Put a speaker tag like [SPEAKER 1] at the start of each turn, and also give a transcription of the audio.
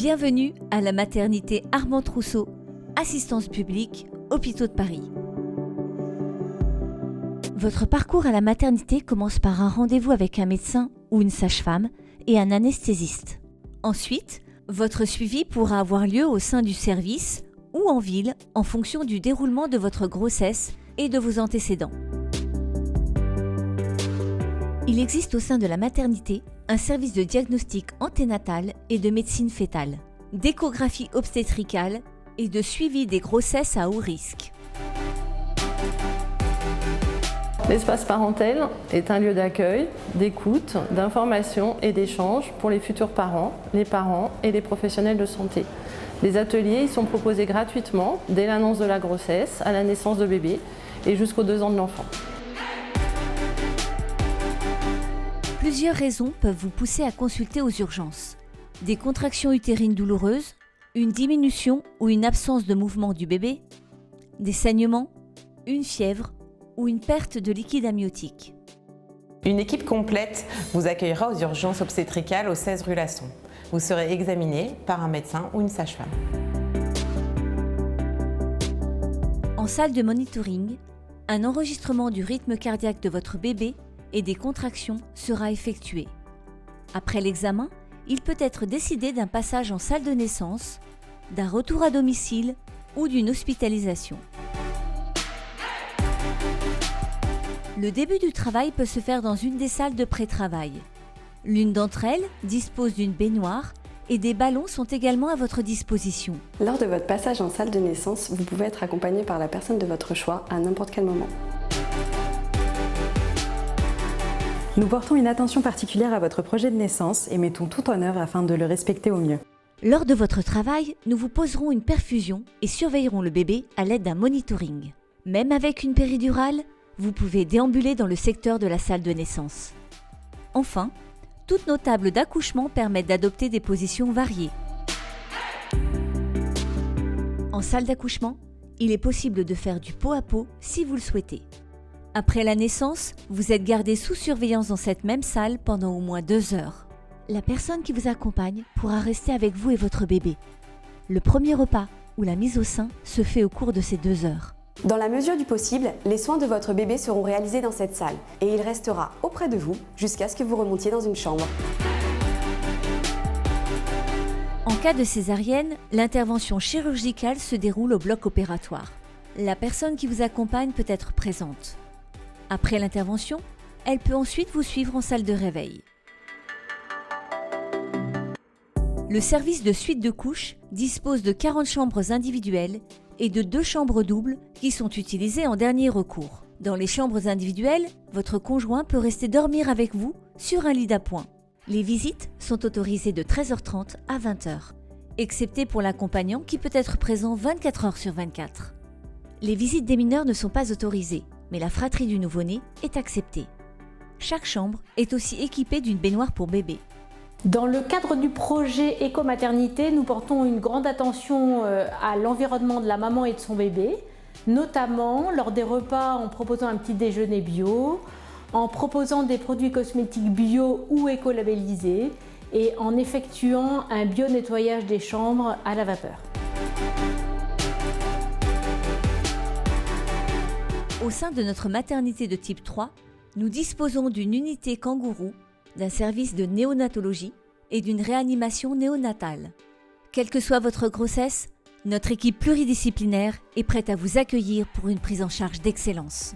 [SPEAKER 1] Bienvenue à la maternité Armand Trousseau, assistance publique, Hôpitaux de Paris. Votre parcours à la maternité commence par un rendez-vous avec un médecin ou une sage-femme et un anesthésiste. Ensuite, votre suivi pourra avoir lieu au sein du service ou en ville en fonction du déroulement de votre grossesse et de vos antécédents. Il existe au sein de la maternité un service de diagnostic anténatal et de médecine fœtale, d'échographie obstétricale et de suivi des grossesses à haut risque.
[SPEAKER 2] L'espace parentel est un lieu d'accueil, d'écoute, d'information et d'échange pour les futurs parents, les parents et les professionnels de santé. Les ateliers y sont proposés gratuitement dès l'annonce de la grossesse, à la naissance de bébé et jusqu'aux 2 ans de l'enfant.
[SPEAKER 1] Plusieurs raisons peuvent vous pousser à consulter aux urgences. Des contractions utérines douloureuses, une diminution ou une absence de mouvement du bébé, des saignements, une fièvre ou une perte de liquide amniotique.
[SPEAKER 3] Une équipe complète vous accueillera aux urgences obstétricales au 16 rue Lasson. Vous serez examiné par un médecin ou une sage-femme.
[SPEAKER 1] En salle de monitoring, un enregistrement du rythme cardiaque de votre bébé et des contractions sera effectué. Après l'examen, il peut être décidé d'un passage en salle de naissance, d'un retour à domicile ou d'une hospitalisation. Le début du travail peut se faire dans une des salles de pré-travail. L'une d'entre elles dispose d'une baignoire et des ballons sont également à votre disposition.
[SPEAKER 4] Lors de votre passage en salle de naissance, vous pouvez être accompagné par la personne de votre choix à n'importe quel moment.
[SPEAKER 5] Nous portons une attention particulière à votre projet de naissance et mettons tout en œuvre afin de le respecter au mieux.
[SPEAKER 1] Lors de votre travail, nous vous poserons une perfusion et surveillerons le bébé à l'aide d'un monitoring. Même avec une péridurale, vous pouvez déambuler dans le secteur de la salle de naissance. Enfin, toutes nos tables d'accouchement permettent d'adopter des positions variées. En salle d'accouchement, il est possible de faire du pot à pot si vous le souhaitez. Après la naissance, vous êtes gardé sous surveillance dans cette même salle pendant au moins 2 heures. La personne qui vous accompagne pourra rester avec vous et votre bébé. Le premier repas ou la mise au sein se fait au cours de ces 2 heures.
[SPEAKER 4] Dans la mesure du possible, les soins de votre bébé seront réalisés dans cette salle et il restera auprès de vous jusqu'à ce que vous remontiez dans une chambre.
[SPEAKER 1] En cas de césarienne, l'intervention chirurgicale se déroule au bloc opératoire. La personne qui vous accompagne peut être présente. Après l'intervention, elle peut ensuite vous suivre en salle de réveil. Le service de suite de couches dispose de 40 chambres individuelles et de 2 chambres doubles qui sont utilisées en dernier recours. Dans les chambres individuelles, votre conjoint peut rester dormir avec vous sur un lit d'appoint. Les visites sont autorisées de 13h30 à 20h, excepté pour l'accompagnant qui peut être présent 24 heures sur 24. Les visites des mineurs ne sont pas autorisées, mais la fratrie du nouveau-né est acceptée. Chaque chambre est aussi équipée d'une baignoire pour bébé.
[SPEAKER 6] Dans le cadre du projet Éco-maternité, nous portons une grande attention à l'environnement de la maman et de son bébé, notamment lors des repas en proposant un petit déjeuner bio, en proposant des produits cosmétiques bio ou éco-labellisés et en effectuant un bio-nettoyage des chambres à la vapeur.
[SPEAKER 1] Au sein de notre maternité de type 3, nous disposons d'une unité kangourou, d'un service de néonatologie et d'une réanimation néonatale. Quelle que soit votre grossesse, notre équipe pluridisciplinaire est prête à vous accueillir pour une prise en charge d'excellence.